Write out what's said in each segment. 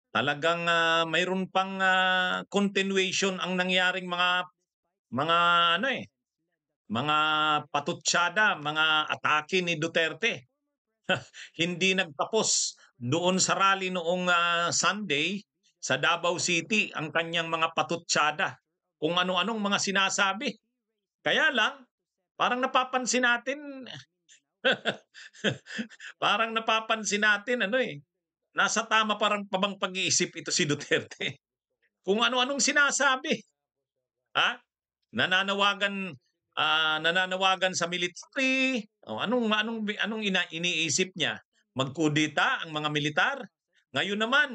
Talagang, mayroon pang, continuation ang nangyaring mga ano, mga patutsada, mga atake ni Duterte. Hindi nagtapos doon sa rally noong, Sunday sa Davao City ang kanyang mga patutsada, kung ano-anong mga sinasabi. Kaya lang, parang napapansin natin parang napapansin natin ano, nasa tama parang pa bang pag-iisip ito si Duterte. Kung ano-anong sinasabi, ha? Nananawagan, nananawagan sa military, o anong iniisip niya? Magkudeta ang mga militar? Ngayon naman,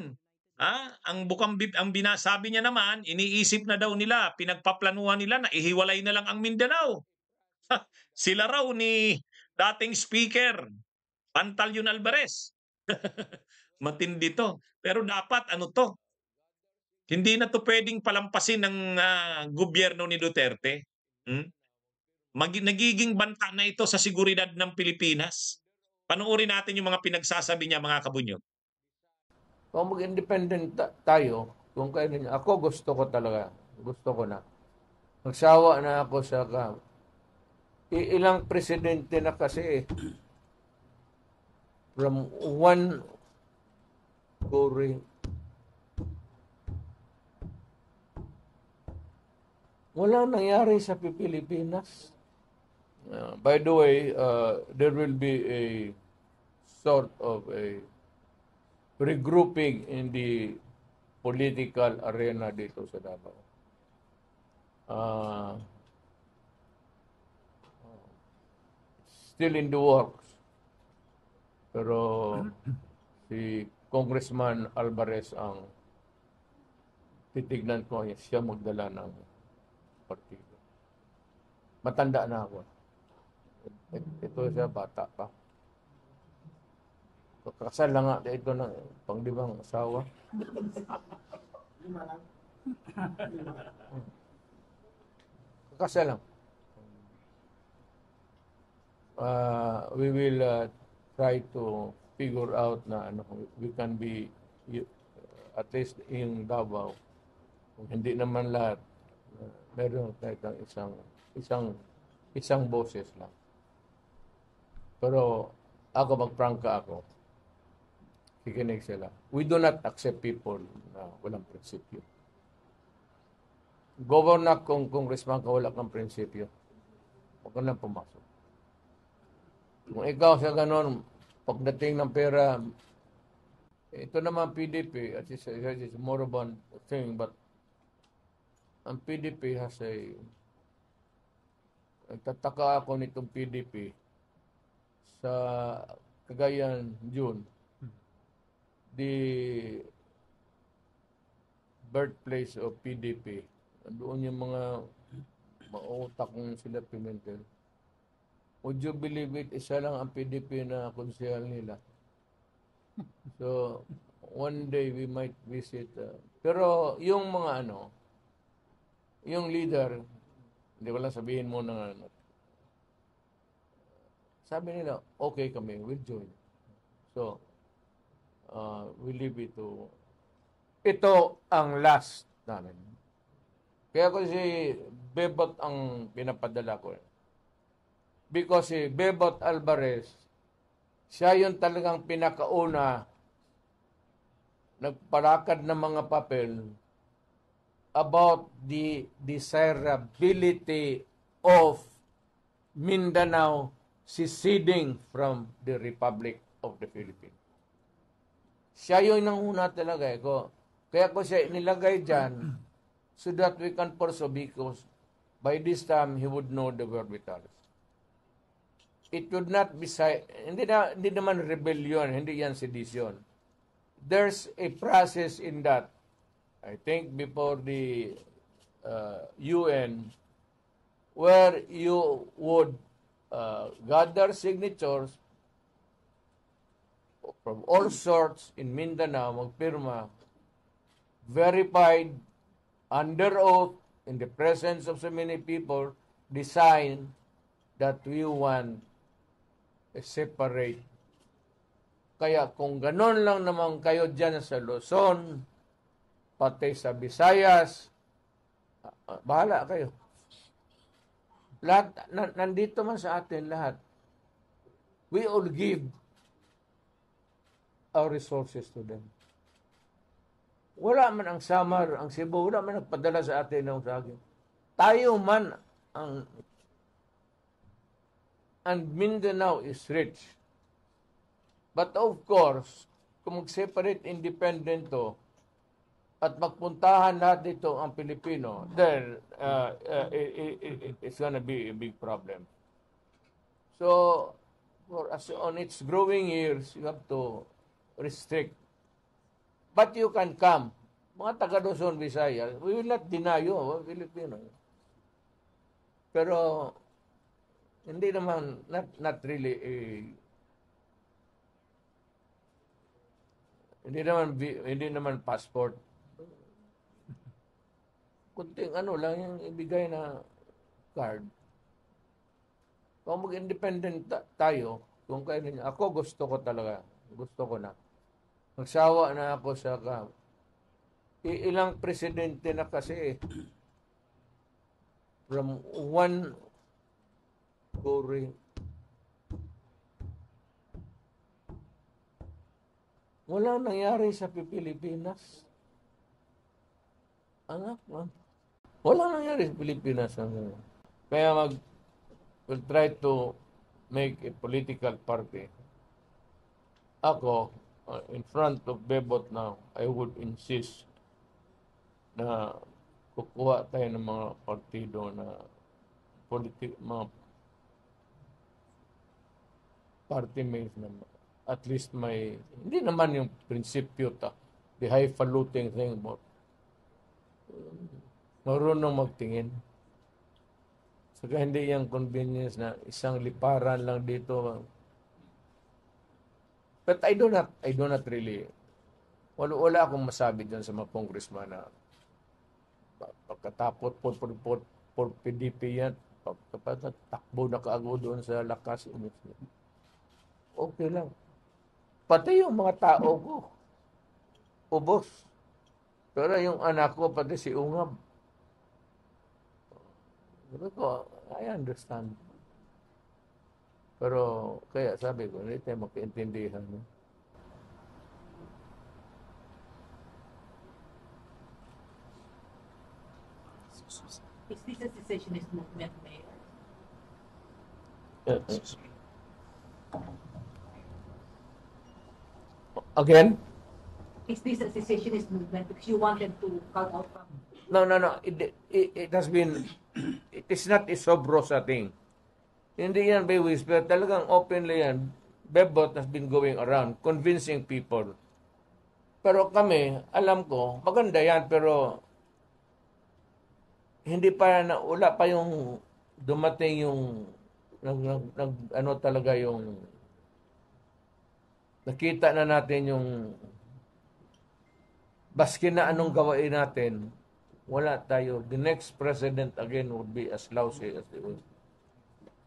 ang binasabi niya naman, iniisip na daw nila, pinagpaplanuhan nila na ihiwalay na lang ang Mindanao. Sila raw ni dating speaker, Pantaleon Alvarez. Matindi 'to. Pero dapat ano 'to, hindi na 'to puwedeng palampasin ng, gobyerno ni Duterte. Hmm? Nagiging banta na ito sa seguridad ng Pilipinas. Panoorin natin yung mga pinagsasabi niya, mga kabunyog. Kung mag-independent tayo, kung kailan ako gusto ko talaga, gusto ko na. Nagsawa na ako sa ilang presidente na kasi from one Cory. Wala nangyari sa Pilipinas. By the way, there will be a sort of a regrouping in the political arena dito sa Davao. Uh, Still in the works. Pero si Congressman Alvarez ang titignan ko, siya magdala ng partido. Matanda na ako. Ito siya, bata pa. Kasal lang nga ito ng panglimang asawa. Kasal lang. We will try to figure out na we can be at least in Davao. Kung hindi naman lahat, meron tayo isang boses lang. Pero ako magprangka ako. Kikinig sila. We do not accept people na walang prinsipyo. Governor kung congressman ka wala kang prinsipyo, huwag ka lang pumasok. Kung ikaw sa ganon, pagdating ng pera, ito naman PDP, at it's more of a thing, but ang PDP has nagtataka ako nitong PDP sa Cagayan, June, the birthplace of PDP. Doon yung mga mautak ng sila Pimentel. Would you believe it, isa lang ang PDP na konsehal nila. So, one day we might visit. Pero yung mga yung leader, hindi ko lang sabihin mo na sabi nila, okay kami, we'll join. So, we leave it to, ito ang last namin. Kaya ko si Bebot ang pinapadala ko. Because si Bebot Alvarez, siya yung talagang pinakauna nagparakad ng mga papel about the desirability of Mindanao seceding from the Republic of the Philippines. Siya yung nanguna talaga. Kaya ko siya inilagay dyan so that we can pursue because by this time he would know the verbitals. It would not be, hindi naman rebellion, hindi yan sedition. There's a process in that. I think before the UN, where you would gather signatures from all sorts in Mindanao, magpirma, verified, under oath, in the presence of so many people, decide that we want a separate Kaya kung ganon lang naman kayo dyan sa Luzon, pati sa Visayas, bahala kayo. Lahat, nandito man sa atin lahat. We all give our resources to them. Wala man ang Samar, ang Cebu, wala man nagpadala sa atin ng saging. Tayo man ang Mindanao is rich. But of course, kung mag-separate independent to, at magpuntahan lahat dito ang Pilipino, then it's gonna be a big problem. So, on its growing years, you have to restrict. But you can come. Mga taga Luzon, Visayas, we will not deny you, Filipino. Pero, hindi naman, not really hindi naman passport. Kunting ano lang yung ibigay na card. Kung mag-independent tayo, kung kayo ninyo, ako gusto ko talaga. Gusto ko na. Magsawa na ako sa ilang presidente na kasi from one wala nangyari sa Pilipinas. Anak, wala nangyari sa Pilipinas. Kaya we'll try to make a political party. Ako, in front of Bebot now, I would insist na kukuha tayo ng mga partido na mga party mates na at least may, hindi naman yung prinsipyo the highfalutin thing, but marunong magtingin. Saka hindi yung convenience na isang liparan lang dito. But I do not really, wala akong masabi dyan sa mga congressman na pagkatapot for PDP yan, takbo na kaago doon sa lakas. Okay lang. Pati yung mga tao ko, ubos. Pero yung anak ko, pati si Ungab, I understand. Pero, kaya sabi ko, hindi tayo magkaintindihan. No? Is this a secessionist movement, Mayor? Again? Is this a secessionist movement because you wanted to cut out from... No. It has been, it is not a Sobrosa thing. Hindi yan by whisper. Talagang openly yan. Bebot has been going around convincing people. Pero kami, alam ko, maganda yan, pero hindi pa wala pa yung dumating yung ano talaga yung nakita na natin yung baski na anong gawain natin, wala tayo. The next president again would be as lousy as they will.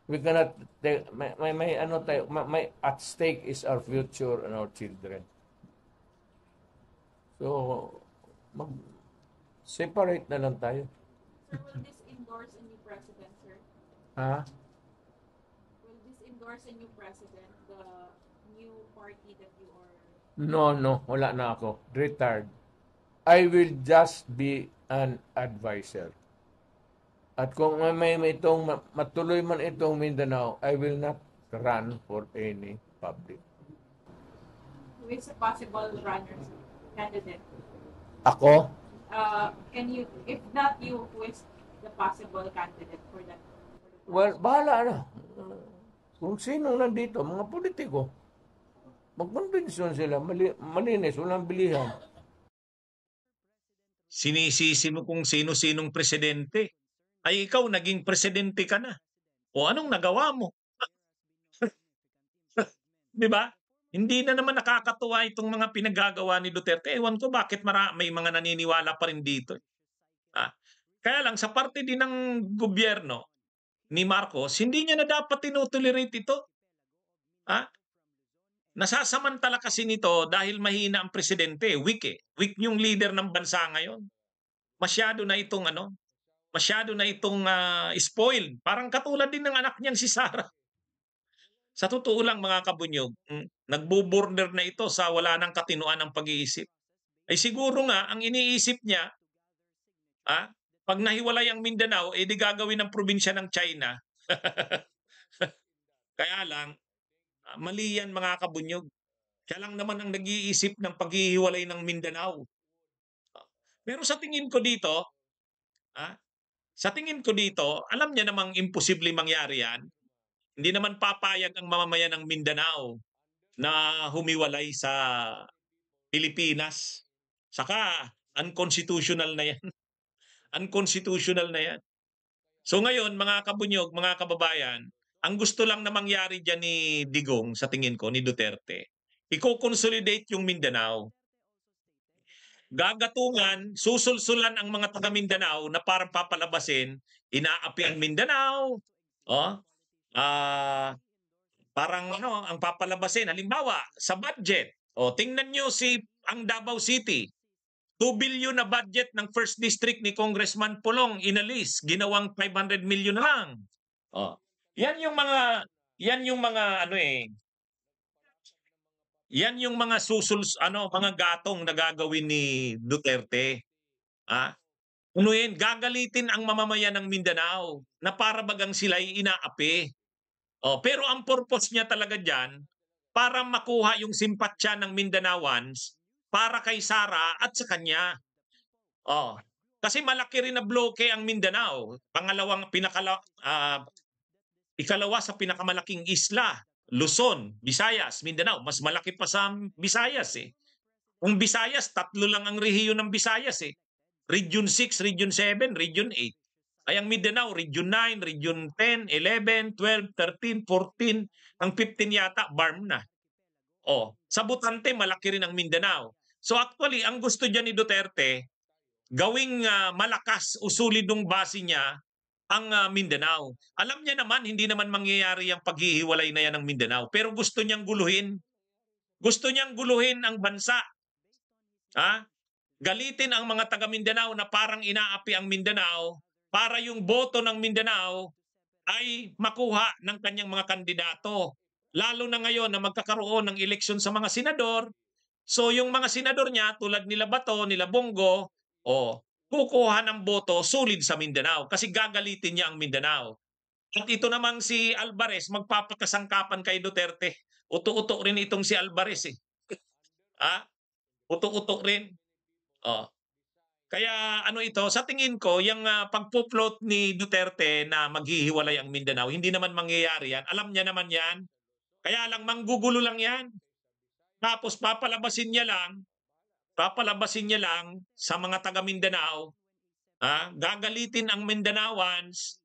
We cannot take, may ano tayo, may at stake is our future and our children. So, separate na lang tayo. Sir, will this endorse a new president, sir? Ha? Will this endorse a new president, the new party that you are... No, wala na ako. Retired. I will just be an advisor. At kung may itong matuloy man itong Mindanao, I will not run for any public. Who is a possible runner, candidate? Ako? Can you, if not you, who is the possible candidate for that? Well, bahala na. Kung sino nandito, mga politiko, magkonbensyon sila, malinis, walang bilihan. Sinisisi mo kung sino-sinong presidente. Ay ikaw, naging presidente ka na. O anong nagawa mo? Di ba? Hindi na naman nakakatuwa itong mga pinagagawa ni Duterte. Ewan ko bakit may mga naniniwala pa rin dito. Kaya lang, sa parte din ng gobyerno ni Marcos, hindi niya na dapat tinotolerate ito. nasasamantala kasi nito dahil mahina ang presidente, weak eh. Weak yung leader ng bansa ngayon. Masyado na itong spoiled. Parang katulad din ng anak niyang si Sara. Sa totoo lang mga kabunyog, nagbo-border na ito sa wala nang katinuan ng pag-iisip. Ay siguro nga, ang iniisip niya, pag nahiwalay ang Mindanao, di gagawin ng probinsya ng China. Kaya lang, mali yan mga kabunyog. Siya lang naman ang nag-iisip ng paghihiwalay ng Mindanao. Pero sa tingin ko dito, alam niya namang imposible mangyari yan. Hindi naman papayag ang mamamayan ng Mindanao na humiwalay sa Pilipinas. Saka, unconstitutional na yan. Unconstitutional na yan. So ngayon, mga kabunyog, mga kababayan, ang gusto lang na mangyari dyan ni Digong, sa tingin ko, ni Duterte, i-consolidate yung Mindanao. Gagatungan, susulsulan ang mga taga Mindanao na parang papalabasin, inaapi ang Mindanao, parang ang papalabasin, halimbawa, sa budget, tingnan nyo ang Davao City, 2 billion na budget ng first district ni Congressman Pulong inalis, ginawang 500 million na lang. Yan yung mga mga gatong na gagawin ni Duterte. Gagalitin ang mamamayan ng Mindanao na para bagang sila'y inaapi. Pero ang purpose niya talaga diyan para makuha yung simpatsya ng Mindanaoans para kay Sara at sa kanya. Kasi malaki rin na bloke ang Mindanao. Ikalawa sa pinakamalaking isla, Luzon, Visayas, Mindanao. Mas malaki pa sa Visayas eh. Kung Visayas, 3 lang ang rehiyon ng Visayas eh. Region 6, Region 7, Region 8. Ay ang Mindanao, Region 9, Region 10, 11, 12, 13, 14, ang 15 yata, BARM na. Sa Butante, malaki rin ang Mindanao. So actually, ang gusto dyan ni Duterte, gawing malakas, usulid ng base niya, ang Mindanao. Alam niya naman, hindi naman mangyayari ang paghihiwalay na yan ng Mindanao. Pero gusto niyang guluhin. Gusto niyang guluhin ang bansa. Galitin ang mga taga Mindanao na parang inaapi ang Mindanao para yung boto ng Mindanao ay makuha ng kanyang mga kandidato. Lalo na ngayon na magkakaroon ng eleksyon sa mga senador. So yung mga senador niya tulad nila Bato, nila Bongo, kukuha ng boto sulit sa Mindanao kasi gagalitin niya ang Mindanao. At ito namang si Alvarez magpapakasangkapan kay Duterte. Uto-uto rin itong si Alvarez eh. Uto-uto rin. Kaya ito, sa tingin ko, yung pagpo-float ni Duterte na maghihiwalay ang Mindanao, hindi naman mangyayari yan. Alam niya naman yan. Kaya lang, manggugulo lang yan. Tapos papalabasin niya lang sa mga taga Mindanao. Gagalitin ang Mindanaoans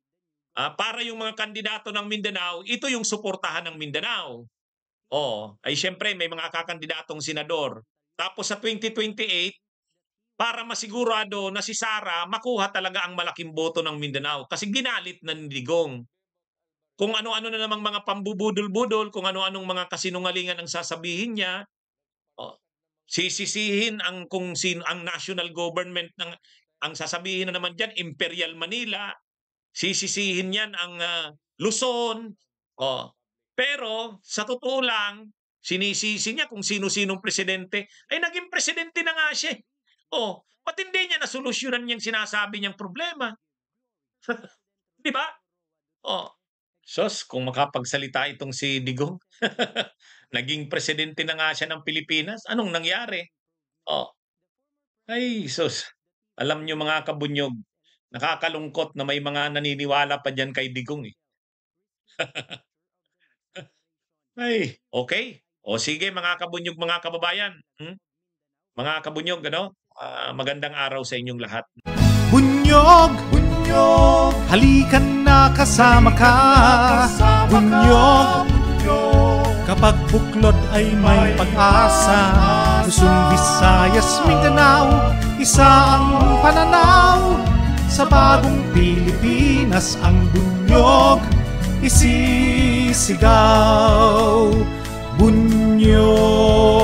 para yung mga kandidato ng Mindanao, ito yung suportahan ng Mindanao. Ay syempre may mga kakandidatong senador. Tapos sa 2028, para masigurado na si Sara makuha talaga ang malaking boto ng Mindanao kasi ginalit na ni Digong. Kung ano-ano na namang mga pambubudol-budol, kung ano-anong mga kasinungalingan ang sasabihin niya, sisisihin kung sino ang national government ang sasabihin na naman diyan Imperial Manila, sisisihin yan ang Luzon. Pero sa totoo lang, sinisisi niya kung sino-sinong presidente. Ay naging presidente na nga siya. Ba't hindi niya nasolusyonan yung sinasabi niyang problema? Di ba? Sos, kung makapagsalita itong si Digong, naging presidente na nga siya ng Pilipinas, anong nangyari? Ay, sos, alam niyo mga kabunyog, nakakalungkot na may mga naniniwala pa dyan kay Digong eh. Ay, okay. Sige mga kabunyog, mga kababayan. Mga kabunyog, magandang araw sa inyong lahat. Bunyog, bunyog, halikan na kasama ka. Bunyog, kapag buklod ay may pag-asa. Luzon, Visayas, Mindanao, isa ang pananaw. Sa bagong Pilipinas ang bunyog isisigaw. Bunyog inyo.